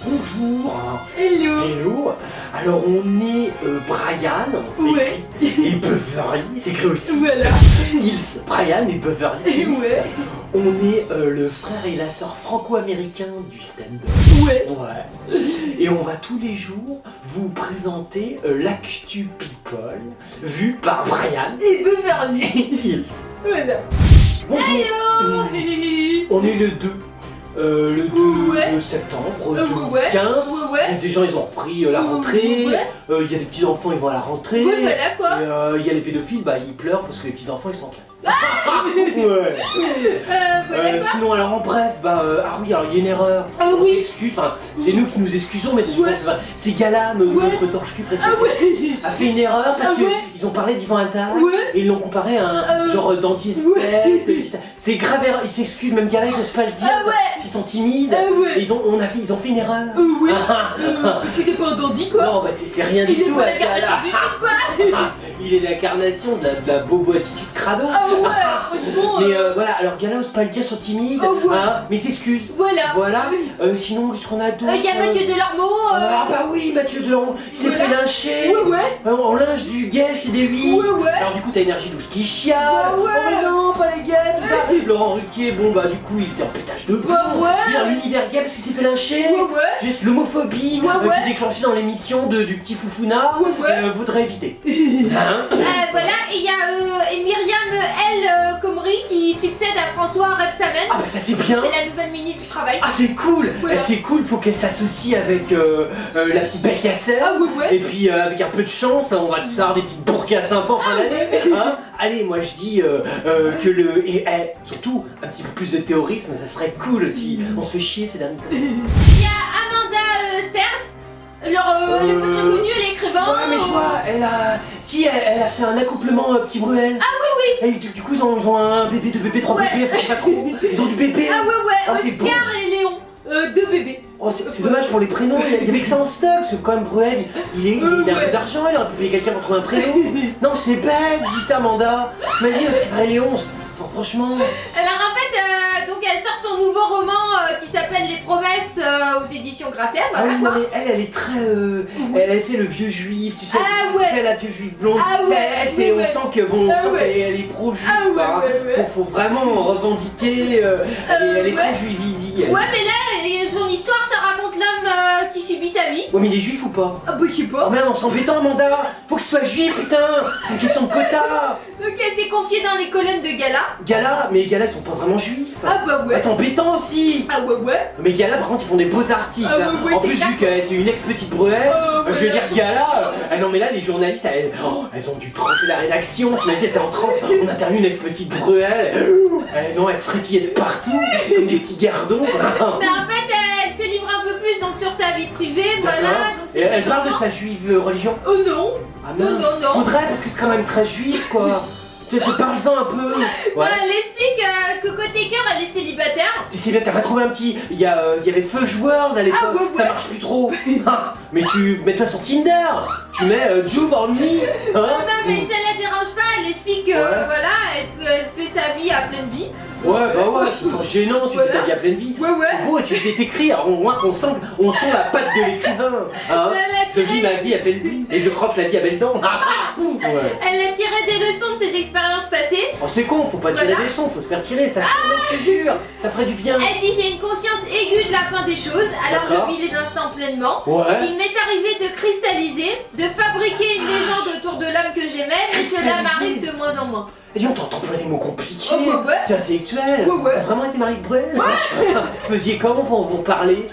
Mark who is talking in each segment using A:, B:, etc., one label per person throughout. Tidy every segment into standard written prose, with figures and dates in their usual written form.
A: Bonjour.
B: Hello.
A: Hello. Alors on est Brian,
B: Ouais.
A: et Beverly, c'est écrit aussi.
B: Voilà.
A: Hills. Brian et Beverly Hills.
B: Ouais.
A: On est le frère et la sœur franco-américain du stand-up.
B: Ouais.
A: Ouais. Et on va tous les jours vous présenter l'actu people vu par Brian
B: Et Beverly.
A: Hills.
B: Voilà.
A: Bonjour.
B: Hello.
A: On est le 2. Le 2
B: Ouais.
A: septembre
B: Ouais.
A: 2015. Il y a
B: Ouais.
A: des gens, ils ont repris la rentrée.
B: Ouais.
A: Il y a des petits enfants, ils vont à la rentrée.
B: Ouais, voilà quoi.
A: Et il y a les pédophiles, bah ils pleurent parce que les petits enfants ils sont en classe. Ouais.
B: Voilà quoi.
A: Sinon, alors en bref, ah oui, alors il y a une erreur.
B: Ah
A: On
B: oui.
A: s'excuse, enfin c'est nous qui nous excusons, mais
B: Ouais.
A: c'est Gala, notre torche-cul préféré,
B: Ah ouais.
A: a fait une erreur parce
B: Ah
A: que
B: ouais.
A: ils ont parlé d'Yvan Attal
B: Ouais.
A: et ils l'ont comparé à un genre d'anti-esthète.
B: Ouais.
A: C'est grave erreur, ils s'excusent, même Gala ils osent pas le dire,
B: Ah ouais.
A: parce qu'ils sont timides.
B: Ah ouais.
A: Et ils ont fait une erreur.
B: Ouais.
A: Ah,
B: Parce que c'est pas un dandy quoi.
A: non, bah c'est rien du
B: Il est
A: tout.
B: pas la
A: Gala.
B: garde du shit quoi.
A: Il est l'incarnation de la bobo attitude crado.
B: Ah ouais. Franchement.
A: Mais voilà, alors Gala ose pas le dire, sont timides,
B: Ah ouais.
A: mais il s'excuse.
B: Voilà.
A: Voilà. Sinon, qu'est-ce qu'on a d'autre?
B: Il y a Mathieu Delormeau.
A: Ah bah oui, Mathieu Delormeau, il s'est
B: Voilà.
A: fait lyncher.
B: Ouais.
A: En linge du gay chez des huit.
B: Ouais.
A: Alors du coup, t'as Énergie douce qui chiale.
B: Ouais.
A: Oh mais non, pas les gays, tout ça. Laurent Ruquier, bon bah du coup, il était en pétage de plomb.
B: Ouais.
A: Je veux dire, l'univers gay parce qu'il s'est fait lyncher.
B: Ouais.
A: Juste l'homophobie
B: Ouais.
A: qui est déclenchée dans l'émission du petit Foufouna.
B: Ouais.
A: Voudrait éviter. Hein?
B: Voilà, et il y a Myriam El Khomri qui succède à François Rebsamen.
A: Ah bah ça c'est bien.
B: C'est la nouvelle ministre du Travail.
A: Ah c'est cool.
B: Voilà.
A: C'est cool, faut qu'elle s'associe avec la petite Belkacem.
B: Ah ouais.
A: Et puis avec un peu de chance, on va tous avoir des petites burkas sympas en fin d'année. Hein. Allez, moi je dis que le... Et surtout, un petit peu plus de théorisme, ça serait cool aussi. On se fait chier ces derniers temps.
B: Il y a Amanda Sters. Alors, elle est pas très connue, elle est écrivain.
A: Ouais mais je vois, elle a fait un accouplement petit Bruel. Ah oui. Et du coup ils ont un bébé, 2 bébés, 3
B: Ouais.
A: bébés, je sais pas trop. Ils ont du bébé.
B: Ah ouais,
A: Oh, c'est bon.
B: Oscar et Léon. 2 bébés.
A: Oh, c'est dommage pour les prénoms, il y avait que ça en stock, parce que quand même Bruel, il a un peu
B: Ouais.
A: d'argent, il aurait pu payer quelqu'un pour trouver un prénom. Non, c'est bête, je dis ça, Amanda. Imagine Oscar et Léon, franchement.
B: Alors en fait, donc elle sort son nouveau roman qui s'appelle Les Promesses aux éditions Grasset.
A: Ah
B: Voilà
A: oui,
B: quoi.
A: non, mais elle est très. Elle a fait le vieux juif, tu sais.
B: Ah ouais.
A: Tu sais, la vieux juif blonde.
B: Ah
A: Tu sais,
B: ouais,
A: elle, c'est,
B: oui,
A: on
B: ouais.
A: sent que bon, on
B: Ah
A: sent
B: ouais.
A: qu'elle est pro-juif.
B: Ah ouais,
A: quoi.
B: ouais.
A: Faut vraiment revendiquer. Elle est
B: ouais.
A: très juivisie. elle.
B: Ouais, mais là, son histoire, ça raconte l'homme qui subit sa vie.
A: Ouais, mais il est juif ou pas?
B: Ah bah je sais
A: Oh
B: pas.
A: merde, on s'embêtant, Amanda. Faut qu'il soit juif, putain. C'est une question de quota.
B: Donc elle s'est confiée dans les colonnes de Gala.
A: Gala, mais Gala, ils sont pas vraiment juifs.
B: Ah bah ouais.
A: C'est embêtant aussi.
B: Ah ouais.
A: Mais Gala, par contre, ils font des beaux articles.
B: Ah ouais,
A: hein.
B: ouais,
A: En
B: c'est
A: plus,
B: clair.
A: vu qu'elle était une ex-petite Bruel, je veux dire, Gala, non mais là, les journalistes, elles ont dû tremper la rédaction. T'imagines, c'était en transe. On interviewe une ex-petite Bruel. Non, elle frétillait de partout, comme des petits gardons.
B: Mais en fait, elle se livre un peu plus donc sur sa vie privée, voilà.
A: D'accord.
B: Donc
A: Et
B: c'est
A: elle parle de
B: important.
A: sa juive religion.
B: Oh non.
A: Ah
B: Non,
A: mince.
B: non, non.
A: Faudrait, parce que c'est quand même très juif, quoi. Tu parles-en un peu.
B: Voilà, elle explique que côté cœur, elle est célibataire.
A: Tu sais bien, t'as pas trouvé un petit. Il y avait Fudge World à l'époque,
B: Ah ouais,
A: ça
B: ouais.
A: marche plus trop. Ah, mais mets-toi sur Tinder, tu mets Juve on me. Hein.
B: Non, mais ça la dérange pas, elle explique que
A: Ouais.
B: voilà, elle fait sa vie à pleine vie.
A: Ouais, bah ouais, c'est pas gênant, tu fais ta vie à pleine vie.
B: Ouais.
A: C'est beau, et tu fais t'écrire, on sent la patte de l'écrivain. Hein.
B: Elle a
A: Je vis
B: tiré-
A: ma vie à pleine vie, et je croque la vie à belles dents. Ouais.
B: Elle a tiré des leçons de ses expériences passées.
A: Oh, c'est con, faut pas tirer
B: Voilà.
A: des leçons, faut se faire tirer, ça change, je te jure, ça ferait du bien.
B: Elle dit j'ai une conscience aiguë de la fin des choses, alors
A: D'accord.
B: je vis les instants pleinement.
A: Ouais.
B: Il m'est arrivé de cristalliser, de fabriquer une légende autour de l'homme que j'aimais, mais cela
A: Cristalliser.
B: m'arrive de moins en moins.
A: Et dis, on t'entend pas des mots compliqués,
B: Oh, ouais.
A: t'es intellectuel,
B: Ouais.
A: t'as vraiment été marié de Bruel. Vous faisiez comment pour vous parler?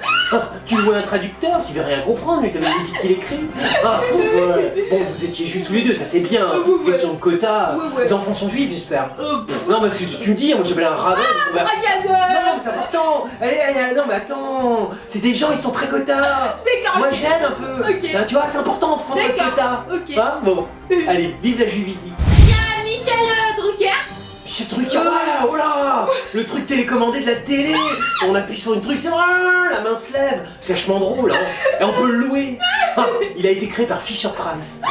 A: Tu louais un traducteur, tu devais rien comprendre, mais t'avais la musique qu'il écrit. Ouais. Bon, vous étiez juste tous les deux, ça c'est bien,
B: Ouais.
A: question de quota.
B: Ouais.
A: Les enfants sont juifs, j'espère.
B: Pff,
A: Non, parce que tu me dis, moi j'appelle un rabbin. Bah,
B: Brian,
A: non, mais c'est important. Non, mais attends, c'est des gens, ils sont très quota.
B: d'accord.
A: Moi j'aide un peu.
B: Ok.
A: Hein, tu vois, c'est important en France, le
B: D'accord.
A: quota.
B: Ok.
A: Hein, bon, allez, vive la juivisie.
B: Il y a Michel Drucker.
A: Ce truc, ouais, oh là, le truc télécommandé de la télé, on appuie sur une truc, la main se lève, c'est vachement drôle, hein. Et on peut le louer. Il a été créé par Fisher Price.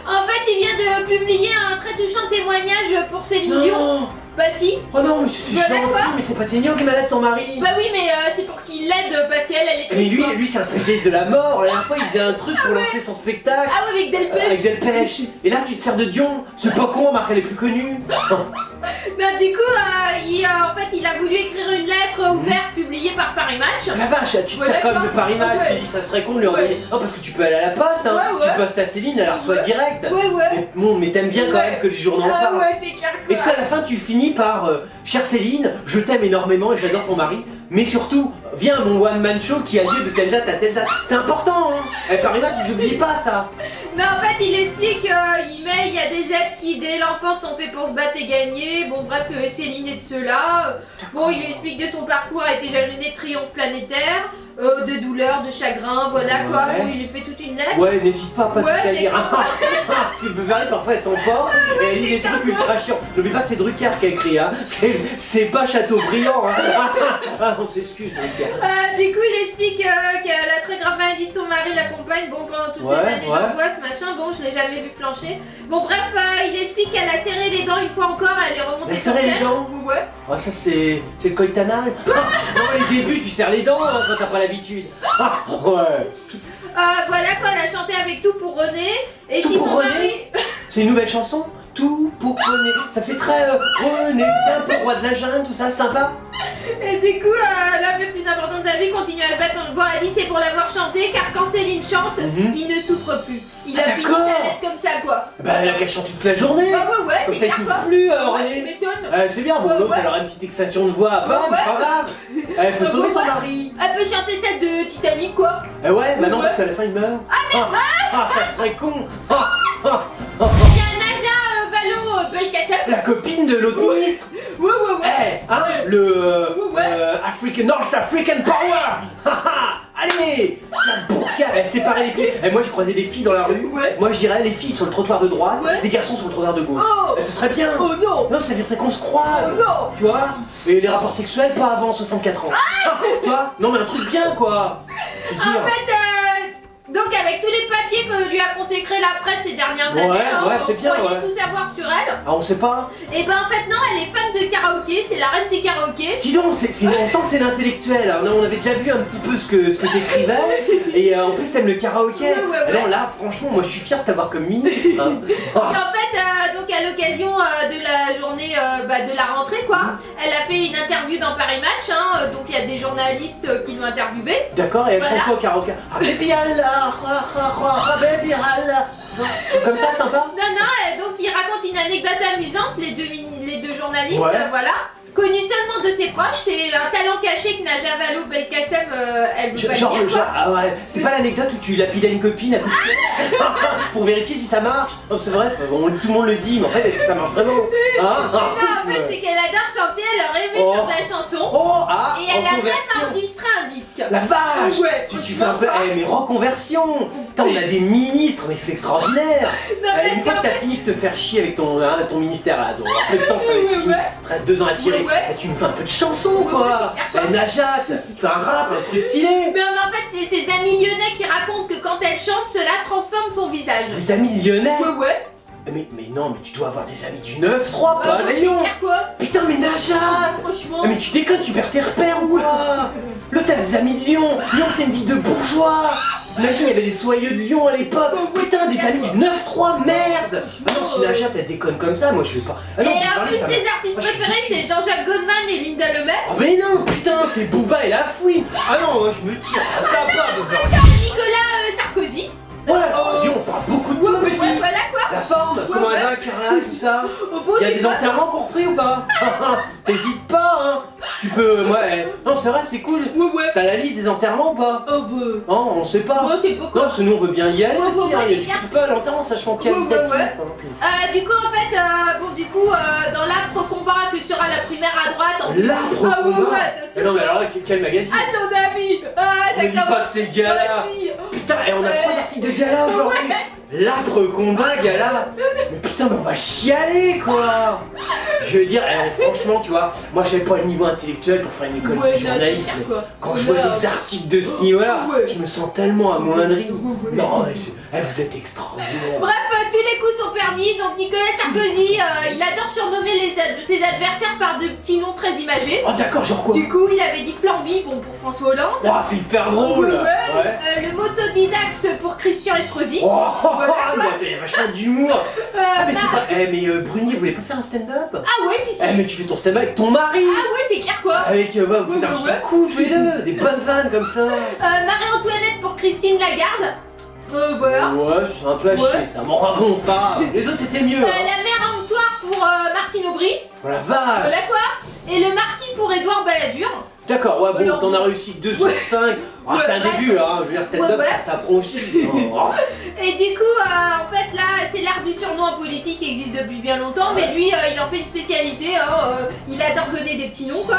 B: En fait, il vient de publier un très touchant témoignage pour Céline Dion.
A: Non,
B: Bah si.
A: Oh non, mais c'est
B: Bah,
A: gentil,
B: d'accord.
A: mais c'est pas Seigneur qui est malade, son mari.
B: Bah oui, mais c'est pour qu'il l'aide parce qu'elle est
A: Mais
B: triste.
A: lui,
B: quoi.
A: lui c'est un spécialiste de la mort. La dernière fois, il faisait un truc pour lancer son spectacle.
B: Ah ouais, avec Delpech.
A: Avec Delpech. Et là, tu te sers de Dion. C'est pas con, Marc, elle est plus connue.
B: Bah du coup, en fait, il a voulu écrire une lettre ouverte publiée par Paris Match.
A: La vache, tu te
B: Ouais,
A: sers quand même de
B: d'accord.
A: Paris Match.
B: Ouais.
A: Tu dis, ça serait con de lui envoyer. Non, parce que tu peux aller à la poste, hein.
B: Ouais, ouais.
A: Tu postes à Céline, elle la reçoit
B: Ouais.
A: direct.
B: Ouais.
A: Mais bon, mais t'aimes bien quand
B: Ouais.
A: même que les journaux en
B: Ah
A: parlent.
B: ouais, c'est clair.
A: Est-ce qu'à la fin tu finis par chère Céline, je t'aime énormément et j'adore ton mari, mais surtout, viens à mon one man show qui a lieu de telle date à telle date. C'est important, hein. Paris Match, tu n'oublies pas ça.
B: Mais en fait, il explique, il y a des aides qui dès l'enfance sont faites pour se battre et gagner. Bon, bref, Céline est de ceux-là. Bon, il lui explique de son parcours, a été jalonné de triomphe planétaire, de douleur, de chagrin, voilà quoi.
A: Ouais.
B: Bon, il lui fait toute une lettre.
A: Ouais, n'hésite pas à pas
B: Ouais,
A: tout à lire.
B: d'accord.
A: Si le Beverly parfois elle s'emporte et elle lit des trucs ultra chiants. N'oublie pas que c'est Drucker qui a écrit, hein. C'est pas Chateaubriand, hein. Ah, on s'excuse, Drucker.
B: Du coup, il explique que la très grave maladie de son mari l'accompagne bon, pendant toute
A: Ouais,
B: cette année
A: ouais.
B: d'angoisse, machin. Bon, je l'ai jamais vu flancher. Bon, bref, il explique qu'elle a serré les dents une fois encore, elle est remontée
A: Elle a
B: sur
A: serré les
B: scène.
A: dents
B: Ouais.
A: Oh, ça c'est le coïtanal. Non, les débuts, tu serres les dents hein, quand t'as pas l'habitude. Ah, ouais.
B: Voilà quoi, elle a chanté avec Tout pour René. Et
A: Tout
B: si
A: pour
B: son
A: René
B: mari.
A: C'est une nouvelle chanson. Tout pour René. Ça fait très René, tiens, pour roi de la jungle, tout ça, sympa.
B: Et du coup, l'homme le plus important de sa vie continue à se battre. Bon, elle dit c'est pour l'avoir chanté, car quand Céline chante,
A: Mhm.
B: il ne souffre plus. Il
A: Ah,
B: a fini
A: d'accord.
B: sa lettre comme ça quoi.
A: Bah, elle a qu'à chanter toute la journée.
B: Bah ouais,
A: Comme
B: c'est
A: ça, il
B: clair
A: souffle
B: quoi.
A: plus,
B: Ouais, tu
A: René.
B: m'étonnes.
A: C'est bien, bon,
B: Ouais,
A: l'autre,
B: ouais.
A: elle aura une petite extension de voix à peine,
B: Ouais,
A: pas grave. Elle faut
B: Ouais,
A: sauver
B: ouais.
A: son mari.
B: Elle peut chanter celle de Titanic quoi.
A: Ouais, bah non,
B: Ouais.
A: parce qu'à la fin, il meurt. Ça serait con.
B: Il y a Nadia Valo Belkacem.
A: La copine de l'autre ministre.
B: Ouais, ouais, ouais.
A: Hein, le
B: Ouais.
A: North African Power. Allez, la burqa, elle séparait les pieds. Moi, je croisais des filles dans la rue.
B: Ouais.
A: Moi, je dirais les filles sur le trottoir de droite,
B: Ouais.
A: les garçons sur le trottoir de gauche.
B: Oh.
A: Ce serait bien.
B: Oh non.
A: Non, ça veut dire qu'on se croise.
B: Oh non.
A: Tu vois. Et les rapports sexuels pas avant 64 ans. Tu vois. Non, mais un truc bien, quoi. Je veux dire.
B: En fait, donc avec tous les papiers que lui a consacré la presse ces dernières années,
A: Ouais,
B: hein,
A: ouais,
B: vous
A: c'est bien,
B: croyez
A: ouais.
B: tout savoir sur elle.
A: Ah, on sait pas.
B: Et ben en fait non, elle est fan de karaoké, c'est la reine des karaokés.
A: Dis donc, on sent que c'est l'intellectuel. Hein. On avait déjà vu un petit peu ce que t'écrivais. Et en plus, t'aimes le karaoké.
B: Ouais, ouais, ouais.
A: Non, là, franchement, moi, je suis fier de t'avoir comme ministre. Hein.
B: Et en fait, donc à l'occasion de la journée de la rentrée quoi, elle a fait une interview dans Paris Match, hein, donc il y a des journalistes qui l'ont interviewée.
A: D'accord, et elle
B: Voilà.
A: chante quoi au karaoké? Ah, baby Allah, baby Allah. Comme ça, sympa?
B: Non, donc il raconte une anecdote amusante, les deux journalistes,
A: Ouais.
B: voilà. Connu seulement de ses proches, c'est un talent caché que Nadia Valo Belkacem, elle veut pas le dire quoi.
A: Ah ouais, c'est pas l'anecdote où tu lapidais une copine à coup de pied pour vérifier si ça marche? Non, c'est vrai, tout le monde le dit, mais en fait, est-ce que ça marche vraiment?
B: Non, en fait, c'est qu'elle adore chanter, elle aurait aimé
A: Oh.
B: faire de la chanson.
A: Oh, ah,
B: Et elle a même
A: reconversion.
B: enregistré un disque.
A: La vache!
B: Ouais,
A: Tu fais un peu.
B: franchement,
A: Mais reconversion! Putain, on a des ministres, mais c'est extraordinaire!
B: Non, parce
A: Une fois
B: qu'en
A: que t'as
B: fait-
A: fini de te faire chier avec ton ministère là, un peu de temps ça va être
B: Ouais,
A: fini,
B: ouais.
A: il te reste 2 ans à tirer,
B: Ouais, ouais.
A: Et tu me fais un peu de chanson quoi!
B: Ouais, c'est clair.
A: Najat, tu fais un rap, un truc stylé!
B: Mais en fait, c'est ses amis lyonnais qui racontent que quand elle chante, cela transforme son visage.
A: Des amis lyonnais?
B: Ouais.
A: Mais non, mais tu dois avoir des amis du 9-3, pas
B: Ouais,
A: de
B: c'est
A: Lyon!
B: clair quoi.
A: Putain, mais Najat!
B: Franchement.
A: Mais tu déconnes, tu perds tes repères ou quoi? Là, t'as des amis de Lyon! Lyon, c'est une ville de bourgeois! Imagine, il y avait des soyeux de Lyon à l'époque! Putain, des amis du 9-3, merde! Ah non, si Najat, elle déconne comme ça, moi je vais pas. Ah non,
B: Et en
A: Beverly,
B: plus,
A: ça
B: ses
A: m'a-
B: artistes
A: Moi, je suis
B: préférés,
A: déçu.
B: c'est Jean-Jacques Goldman et Linda Lemay.
A: Oh mais non, putain, c'est Booba et la fouine! Ah non, moi je me tire, ah, ça va pas, Beverly!
B: Nicolas Sarkozy.
A: Ouais, dis, on parle beaucoup de toi,
B: Ouais,
A: petit!
B: voilà quoi.
A: La forme, comment elle va, Carla, tout ça?
B: Au beau,
A: Il y a
B: c'est
A: des
B: quoi
A: enterrements qu'on repris ou pas? T'hésites pas, hein? Tu peux, non, c'est vrai, c'est cool!
B: Ouais.
A: T'as la liste des enterrements ou pas?
B: Oh bah.
A: Non, on sait pas!
B: Moi, c'est pas
A: Non,
B: quoi.
A: parce que nous on veut bien y aller
B: Ouais,
A: aussi,
B: ouais,
A: hein,
B: c'est
A: tu
B: clair.
A: peux pas l'entendre, sachant qualitatif.
B: Ouais. Du coup, en fait, dans l'âpre combat que sera la primaire à droite.
A: L'arbre
B: Ah ouais,
A: combat.
B: attention.
A: Mais non, mais alors là, quel magazine?
B: À ton avis. Ah,
A: On me dit pas que c'est gala.
B: Vas-y.
A: Putain, et on a
B: Ouais.
A: 3 articles de gala aujourd'hui. l'âpre combat, Gala. Mais putain, mais on va chialer, quoi. Je veux dire, franchement, tu vois, moi j'avais pas le niveau intellectuel pour faire une école de journalisme. Quand je vois des articles de ce niveau-là, je me sens tellement amoindri. Non, mais vous êtes extraordinaire.
B: Bref, tous les coups sont permis. Donc Nicolas Sarkozy, il adore surnommer ses adversaires par de petits noms très imagés.
A: Oh d'accord, genre quoi?
B: Du coup, il avait dit Flamby, bon, pour François Hollande.
A: Oh, c'est hyper drôle.
B: Ouais. Le motodidacte pour Christian Estrosi.
A: Oh, il y a vachement d'humour. Ah mais c'est pas... mais Bruni, vous voulez pas faire un stand-up?
B: Ah ouais, si.
A: Mais tu fais ton stand-up avec ton mari.
B: Ah ouais, c'est clair quoi.
A: Avec, vous faites un petit coup tous les deux. Des bonnes vannes comme ça.
B: Marie-Antoinette pour Christine Lagarde. Voilà.
A: Ouais, c'est un peu à chier ça. Bon, bon, pas. Les autres étaient mieux.
B: La mère Antoine pour Martine Aubry.
A: Oh la vache.
B: Voilà quoi. Et le marquis pour Édouard Balladur.
A: D'accord, ouais, bon, t'en as réussi 2 sur 5. Ah, c'est un début, hein. Je veux dire, stand-up, ça s'apprend aussi.
B: Et du coup, en fait, là, c'est l'art du surnom en politique qui existe depuis bien longtemps, mais lui, il en fait une spécialité. Il adore donner des petits noms, quoi.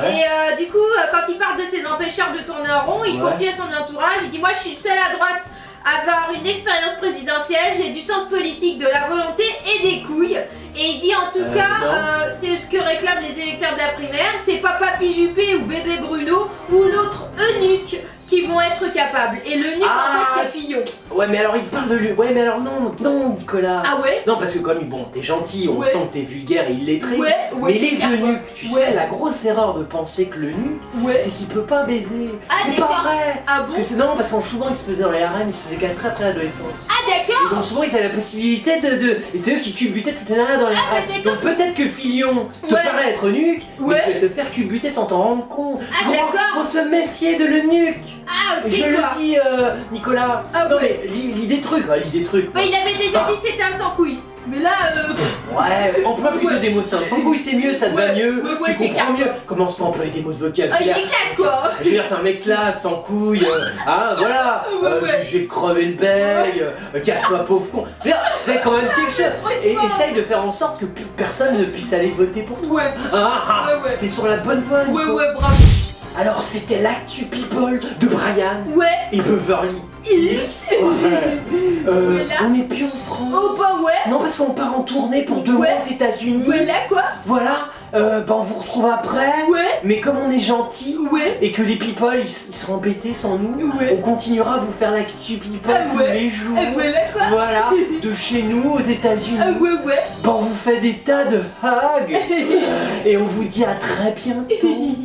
B: Et du coup, quand il parle de ses empêcheurs de tourner en rond, il confie à son entourage. Il dit: moi, je suis le seul à droite à avoir une expérience présidentielle, j'ai du sens politique, de la volonté et des couilles. Et il dit en tout cas, c'est ce que réclament les électeurs de la primaire, c'est pas Papy Juppé ou Bébé Bruno ou l'autre eunuque qui vont être capables. Et l'eunuque en fait c'est Fillon.
A: Ouais mais alors il parle de lui. Ouais mais alors non Nicolas.
B: Ah ouais?
A: Non parce que comme bon t'es gentil, on sent que t'es vulgaire et illettré. Mais les eunuques, tu sais la grosse erreur de penser que l'eunuque, c'est qu'il peut pas baiser. C'est pas vrai.
B: Ah
A: parce que non parce qu'en souvent ils se faisaient dans les harems, ils se faisaient castrer après l'adolescence.
B: Ah d'accord.
A: Et donc souvent ils avaient la possibilité de... Et c'est eux qui culbutaient toutes les nanas dans les harems. Donc peut-être que Fillon te paraît être eunuque, mais tu vas te faire culbuter sans t'en rendre compte.
B: Ah d'accord.
A: Faut se méfier de l'eunuque.
B: Ah ok.
A: Je le dis Nicolas. Non mais l'idée truc, l'idée truc.
B: Bah il avait déjà dit c'était un sans couilles. Mais là
A: Ouais, emploie plutôt des mots simples. Sans couille c'est mieux, ça te va mieux, tu comprends mieux. Commence pas à employer des mots de vocabulaire.
B: Il est classe quoi.
A: Je veux dire, t'es un mec classe, sans couille, voilà. Je vais crever le bec, casse-toi pauvre con. Je veux dire, fais quand même quelque chose. Et essaye de faire en sorte que plus personne ne puisse aller voter pour toi. T'es sur la bonne voie. Nico.
B: Ouais, bravo.
A: Alors c'était l'actu people de Brian et Beverly. On est plus en France.
B: Oh bah ouais.
A: Non parce qu'on part en tournée pour 2 mois aux États-Unis.
B: Voilà quoi.
A: Voilà. On vous retrouve après. Mais comme on est gentil et que les people ils seront embêtés sans nous, on continuera à vous faire l'actu people tous les jours. Voilà. De chez nous aux États-Unis. On vous fait des tas de hugs et on vous dit à très bientôt.